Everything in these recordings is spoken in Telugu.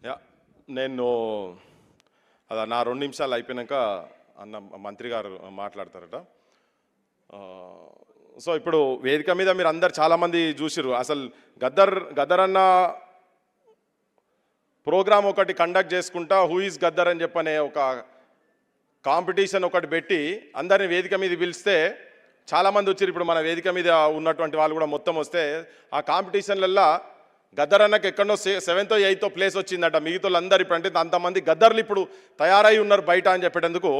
యా నేను అదా నా 2 నిమిషాలు అయిపోయినాక అన్న మంత్రి గారు మాట్లాడతారట. సో ఇప్పుడు వేదిక మీద మీరు అందరు చాలామంది చూసిరు. అసలు గద్దర్ అన్న ప్రోగ్రామ్ ఒకటి కండక్ట్ చేసుకుంటా హూ ఈజ్ గద్దర్ అని చెప్పనే ఒక కాంపిటీషన్ ఒకటి పెట్టి అందరిని వేదిక మీద పిలిస్తే చాలామంది వచ్చారు. ఇప్పుడు మన వేదిక మీద ఉన్నటువంటి వాళ్ళు కూడా మొత్తం వస్తే ఆ కాంపిటీషన్లల్లో గద్దర్ అన్నకి ఎక్కడో 7th or 8th ప్లేస్ వచ్చిందట. మిగతా అందరు ఇప్పుడు అంటే అంతమంది గద్దర్లు ఇప్పుడు తయారై ఉన్నారు బయట అని చెప్పేటందుకు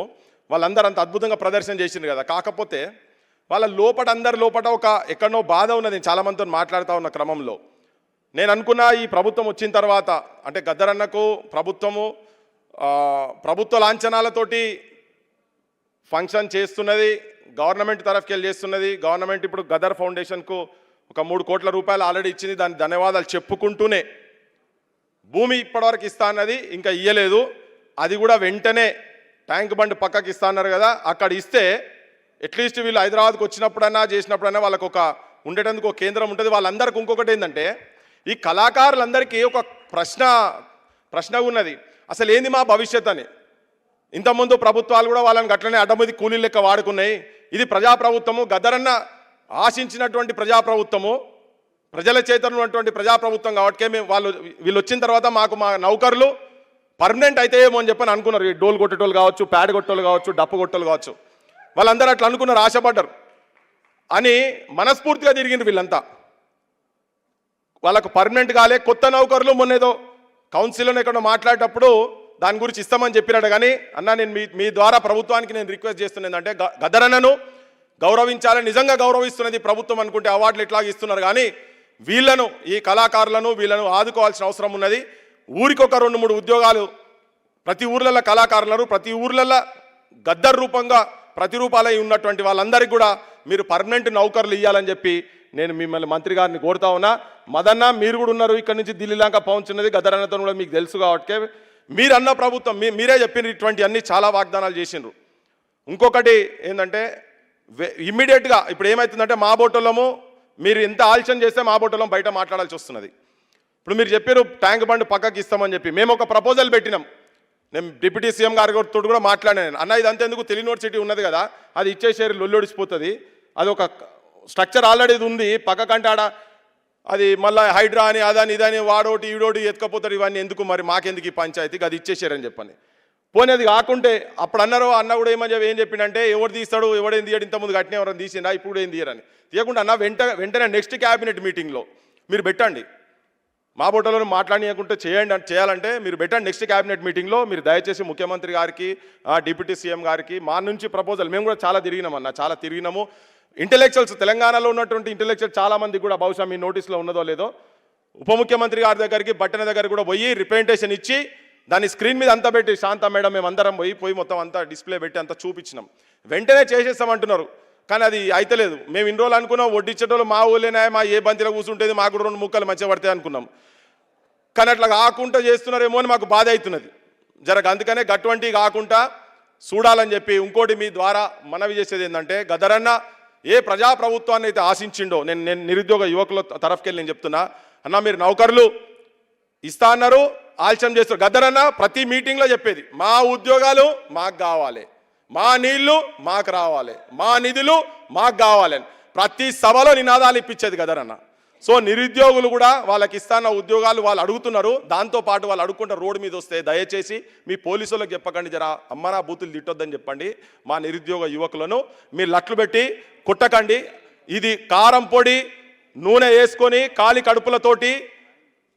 వాళ్ళందరూ అంత అద్భుతంగా ప్రదర్శన చేసిండ్రు కదా. కాకపోతే వాళ్ళ అందరి లోపల ఒక ఎక్కడో బాధ ఉన్నది. చాలామందితో మాట్లాడుతూ ఉన్న క్రమంలో నేను అనుకున్నా ఈ ప్రభుత్వం వచ్చిన తర్వాత అంటే గద్దర్ అన్నకు ప్రభుత్వ లాంఛనాలతోటి ఫంక్షన్ చేస్తున్నది, గవర్నమెంట్ తరఫుకి వెళ్ళి చేస్తున్నది. గవర్నమెంట్ ఇప్పుడు గద్దర్ ఫౌండేషన్కు ఒక 3 కోట్ల రూపాయలు ఆల్రెడీ ఇచ్చింది. దాని ధన్యవాదాలు చెప్పుకుంటూనే భూమి ఇప్పటివరకు ఇస్తా అన్నది ఇంకా ఇయ్యలేదు. అది కూడా వెంటనే ట్యాంక్ బండ్ పక్కకి ఇస్తా అన్నారు కదా, అక్కడ ఇస్తే అట్లీస్ట్ వీళ్ళు హైదరాబాద్కి వచ్చినప్పుడైనా చేసినప్పుడైనా వాళ్ళకు ఒక ఉండేటందుకు ఒక కేంద్రం ఉంటుంది. వాళ్ళందరికీ ఇంకొకటి ఏంటంటే ఈ కళాకారులందరికీ ఒక ప్రశ్న ఉన్నది, అసలు ఏంది మా భవిష్యత్ అని. ఇంతకుముందు ప్రభుత్వాలు కూడా వాళ్ళని గట్లనే అడ్డమది కూలీలు లెక్క వాడుకున్నాయి. ఇది ప్రజాప్రభుత్వము, గద్దరన్న ఆశించినటువంటి ప్రజాప్రభుత్వము, ప్రజల చేతనటువంటి ప్రజాప్రభుత్వం కాబట్టి వీళ్ళు వచ్చిన తర్వాత మా నౌకర్లు పర్మనెంట్ అయితే ఏమో అని చెప్పని అనుకున్నారు. ఈ డోలు కొట్టేటోళ్ళు కావచ్చు, ప్యాడ్ కొట్టోళ్ళు కావచ్చు, డప్పు కొట్టోళ్ళు కావచ్చు, వాళ్ళందరూ అట్లా అనుకున్నారు, ఆశపడ్డారు అని మనస్ఫూర్తిగా తిరిగిండ్రు వీళ్ళంతా. వాళ్ళకు పర్మనెంట్ కాలే. కొత్త నౌకర్లు మొన్నేదో కౌన్సిల్లో ఎక్కడో మాట్లాడేటప్పుడు దాని గురించి ఇస్తామని చెప్పినాడు. కానీ అన్న నేను మీ ద్వారా ప్రభుత్వానికి నేను రిక్వెస్ట్ చేస్తున్నది ఏంటంటే గద్దరన్నను గౌరవించాలని, నిజంగా గౌరవిస్తున్నది ప్రభుత్వం అనుకుంటే అవార్డులు ఇట్లాగ ఇస్తున్నారు. కానీ వీళ్ళను ఈ కళాకారులను వీళ్ళను ఆదుకోవాల్సిన అవసరం ఉన్నది. ఊరికొక 2-3 ఉద్యోగాలు ప్రతి ఊర్లలో కళాకారులను, ప్రతి ఊర్లలో గద్దర్ రూపంగా ప్రతిరూపాలై ఉన్నటువంటి వాళ్ళందరికీ కూడా మీరు పర్మనెంట్ నౌకర్లు ఇవ్వాలని చెప్పి నేను మిమ్మల్ని మంత్రి గారిని కోరుతా ఉన్నా. మదన్న మీరు కూడా ఉన్నారు, ఇక్కడ నుంచి ఢిల్లీ దాకా పౌంచున్నది గద్దర్ అన్నతో కూడా మీకు తెలుసు కాబట్టి మీరు అన్న ప్రభుత్వం మీరే చెప్పిన ఇటువంటి అన్ని చాలా వాగ్దానాలు చేసిండ్రు. ఇంకొకటి ఏంటంటే ఇమ్మీడియట్గా ఇప్పుడు ఏమవుతుందంటే మా బోటోళ్ళము మీరు ఎంత ఆలోచన చేస్తే మా బోటోళ్ళం బయట మాట్లాడాల్సి వస్తున్నది. ఇప్పుడు మీరు చెప్పారు ట్యాంక్ బండ్ పక్కకి ఇస్తామని చెప్పి మేము ఒక ప్రపోజల్ పెట్టినాం. నేను డిప్యూటీ సీఎం గారితో కూడా మాట్లాడాను. అన్న ఇదంతా ఎందుకు యూనివర్సిటీ ఉన్నది కదా, అది ఇచ్చేసేరు లొల్లొడిచిపోతుంది, అది ఒక స్ట్రక్చర్ ఆల్రెడీ ఉంది పక్కకంటే ఆడ అది మళ్ళీ హైడ్రా అని అదని ఇదని వాడోటి ఈడోటి ఎత్తుకపోతారు, ఇవన్నీ ఎందుకు మరి మాకెందుకు ఈ పంచాయతీకి అది ఇచ్చేసారని చెప్పని. పోనీ అది కాకుంటే అప్పుడు అన్నారు, అన్న కూడా ఏం చెప్పిండంటే ఎవరు తీస్తాడు ఎవడేం తీయడు, ఇంతకుముందు కట్టిన ఎవరైనా తీసిండా ఇప్పుడు ఏం తీయరని. తీయకుండా అన్న వెంటనే నెక్స్ట్ క్యాబినెట్ మీటింగ్లో మీరు పెట్టండి, మా బోటలో మాట్లాడనీయకుంటే చేయాలంటే మీరు పెట్టండి. నెక్స్ట్ క్యాబినెట్ మీటింగ్లో మీరు దయచేసి ముఖ్యమంత్రి గారికి, డిప్యూటీ సీఎం గారికి మా నుంచి ప్రపోజల్, మేము కూడా చాలా తిరిగినామన్న, చాలా తిరిగినాము. ఇంటెలెక్చువల్స్ తెలంగాణలో ఉన్నటువంటి ఇంటెలెక్చువల్ చాలామంది కూడా బహుశా మీ నోటీస్లో ఉన్నదో లేదో ఉప ముఖ్యమంత్రి గారి దగ్గరికి బట్టన దగ్గర కూడా పోయి రిప్రజెంటేషన్ ఇచ్చి దాన్ని స్క్రీన్ మీద అంతా పెట్టి శాంత మేడం మేము అందరం పోయి మొత్తం అంతా డిస్ప్లే పెట్టి అంతా చూపించినాం. వెంటనే చేసేస్తామంటున్నారు కానీ అది అయితలేదు. మేము ఇన్ని రోజులు అనుకున్నాం వడ్డిచ్చేటోళ్ళు మా ఊళ్ళేనా, మా ఏ బంతిలో కూర్చుంటేది మాకు 2 ముక్కలు మంచిగా పడతాయి అనుకున్నాం. కానీ అట్లా కాకుండా చేస్తున్నారేమో అని మాకు బాధ అవుతున్నది. అందుకనే గటువంటి కాకుండా చూడాలని చెప్పి ఇంకోటి మీ ద్వారా మనవి చేసేది ఏంటంటే గద్దరన్న ఏ ప్రజాప్రభుత్వాన్ని అయితే ఆశించిండో, నేను నిరుద్యోగ యువకుల తరఫుకెళ్ళి నేను చెప్తున్నా, అన్న మీరు నౌకర్లు ఇస్తా అన్నారు, ఆలస్యం చేస్తారు. గద్దరన్న ప్రతి మీటింగ్లో చెప్పేది మా ఉద్యోగాలు మాకు కావాలి, మా నీళ్లు మాకు రావాలి, మా నిధులు మాకు కావాలి, ప్రతి సభలో నినాదాలు ఇప్పించేది గద్దరన్న. సో నిరుద్యోగులు కూడా వాళ్ళకి ఇస్తాన్న ఉద్యోగాలు వాళ్ళు అడుగుతున్నారు. దాంతోపాటు వాళ్ళు అడుగుకుంటే రోడ్డు మీద వస్తే దయచేసి మీ పోలీసులకు చెప్పకండి, జరా అమ్మనా బూతులు తిట్టొద్దని చెప్పండి. మా నిరుద్యోగ యువకులను మీరు లట్లు పెట్టి కుట్టకండి. ఇది కారం పొడి నూనె వేసుకొని ఖాళీ కడుపులతోటి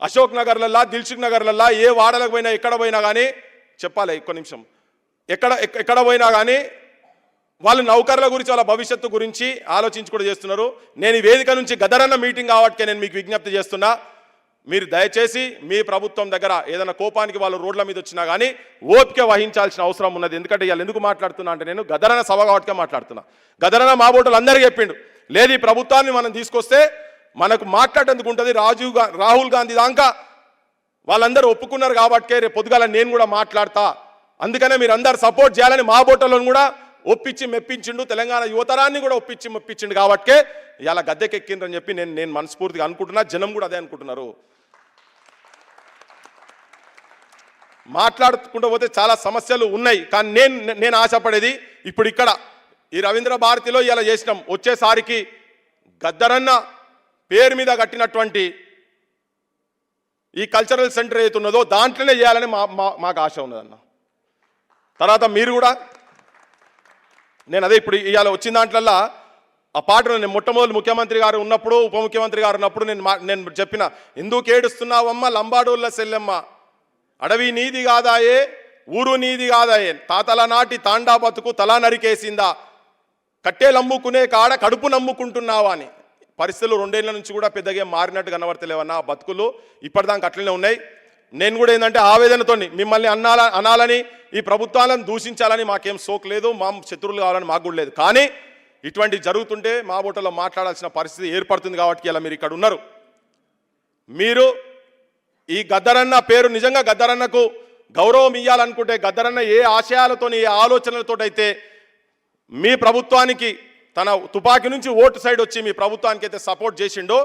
అశోక్ నగర్లల్లా, దిల్సుఖ్ నగర్లల్లా ఏ వాడలకు పోయినా ఎక్కడ పోయినా కానీ చెప్పాలి, ఒక్క నిమిషం, ఎక్కడ పోయినా కానీ వాళ్ళు నౌకర్ల గురించి వాళ్ళ భవిష్యత్తు గురించి ఆలోచించి కూడా చేస్తున్నారు. నేను ఈ వేదిక నుంచి గద్దరన్న మీటింగ్ కాబట్టి నేను మీకు విజ్ఞప్తి చేస్తున్నా, మీరు దయచేసి మీ ప్రభుత్వం దగ్గర ఏదైనా కోపానికి వాళ్ళు రోడ్ల మీద వచ్చినా కానీ ఓపిక వహించాల్సిన అవసరం ఉన్నది. ఎందుకంటే ఇవాళ ఎందుకు మాట్లాడుతున్నా అంటే నేను గద్దరన్న సభ కాబట్టి మాట్లాడుతున్నా. గద్దరన్న మా బోటలు అందరికీ చెప్పిండు, లేదు ఈ ప్రభుత్వాన్ని మనం తీసుకొస్తే మనకు మాట్లాడేందుకు ఉంటుంది. రాహుల్ గాంధీ దాకా వాళ్ళందరూ ఒప్పుకున్నారు కాబట్టి రేపు పొద్దుగాల నేను కూడా మాట్లాడతా, అందుకనే మీరు అందరు సపోర్ట్ చేయాలని మా బోటలను కూడా ఒప్పించి మెప్పించిండు. తెలంగాణ యువతరాన్ని కూడా ఒప్పించి మెప్పించిండు కాబట్టే ఇలా గద్దెకెక్కిండ్రని చెప్పి నేను మనస్ఫూర్తిగా అనుకుంటున్నా. జనం కూడా అదే అనుకుంటున్నారు. మాట్లాడుకుంటూ పోతే చాలా సమస్యలు ఉన్నాయి. కానీ నేను ఆశపడేది ఇప్పుడు ఇక్కడ ఈ రవీంద్ర భారతిలో ఇలా చేసినాం, వచ్చేసారికి గద్దరన్న పేరు మీద కట్టినటువంటి ఈ కల్చరల్ సెంటర్ ఏదైతే ఉన్నదో దాంట్లోనే చేయాలని మాకు ఆశ ఉన్నదన్న. తర్వాత మీరు కూడా నేను అదే ఇప్పుడు ఇవాళ వచ్చిన దాంట్లల్లో ఆ పాటను నేను మొట్టమొదటి ముఖ్యమంత్రి గారు ఉన్నప్పుడు ఉప ముఖ్యమంత్రి గారు ఉన్నప్పుడు నేను చెప్పిన, ఎందుకు ఏడుస్తున్నావమ్మ లంబాడోళ్ళ సెల్లెమ్మ, అడవి నీది కాదాయే ఊరు నీది కాదాయే, తాతల నాటి తాండా బతుకు తలా నరికేసిందా, కట్టేలమ్ముకునే కాడ కడుపు నమ్ముకుంటున్నావా అని. పరిస్థితులు 2 ఏళ్ల నుంచి కూడా పెద్దగా మారినట్టు కనబడతలేవన్న, బతుకులు ఇప్పటిదాకా అట్లనే ఉన్నాయి. నేను కూడా ఏంటంటే ఆవేదనతో మిమ్మల్ని అనాలని ఈ ప్రభుత్వాలను దూషించాలని మాకేం సోక్ లేదు, మా శత్రువులు కావాలని మాకు కూడా లేదు. కానీ ఇటువంటి జరుగుతుంటే మా బోటలో మాట్లాడాల్సిన పరిస్థితి ఏర్పడుతుంది. కాబట్టి ఇలా మీరు ఇక్కడ ఉన్నారు. మీరు ఈ గద్దరన్న పేరు నిజంగా గద్దరన్నకు గౌరవం ఇవ్వాలనుకుంటే, గద్దరన్న ఏ ఆశయాలతో ఏ ఆలోచనలతో అయితే మీ ప్రభుత్వానికి తన తుపాకీ నుంచి ఓటు సైడ్ వచ్చి మీ ప్రభుత్వానికి అయితే సపోర్ట్ చేసిండో,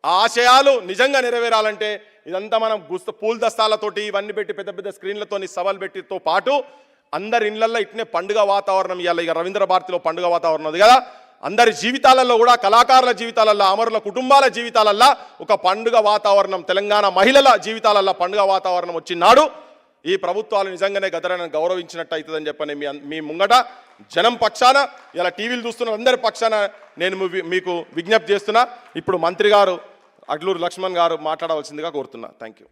ఆ ఆశయాలు నిజంగా నెరవేరాలంటే ఇదంతా మనం పూల దస్తాలతోటి ఇవన్నీ పెట్టి పెద్ద పెద్ద స్క్రీన్లతోని సవాల్ పెట్టితో పాటు అందరి ఇళ్లల్లో ఇట్నే పండుగ వాతావరణం ఇవ్వాలి. ఇక రవీంద్ర భారతిలో పండుగ వాతావరణం ఉంది కదా, అందరి జీవితాలలో కూడా కళాకారుల జీవితాలల్లో, అమరుల కుటుంబాల జీవితాలల్లో ఒక పండుగ వాతావరణం, తెలంగాణ మహిళల జీవితాలల్లో పండుగ వాతావరణం వచ్చినాడు ఈ ప్రభుత్వాలు నిజంగానే గద్దరన్నను గౌరవించినట్టు అవుతుందని చెప్పని మీ ముంగట జనం పక్షాన, ఇలా టీవీలు చూస్తున్న అందరి పక్షాన నేను మీకు విజ్ఞప్తి చేస్తున్నా. ఇప్పుడు మంత్రి గారు అడ్లూరు లక్ష్మణ్ గారు మాట్లాడవలసిందిగా కోరుతున్నా. Thank you.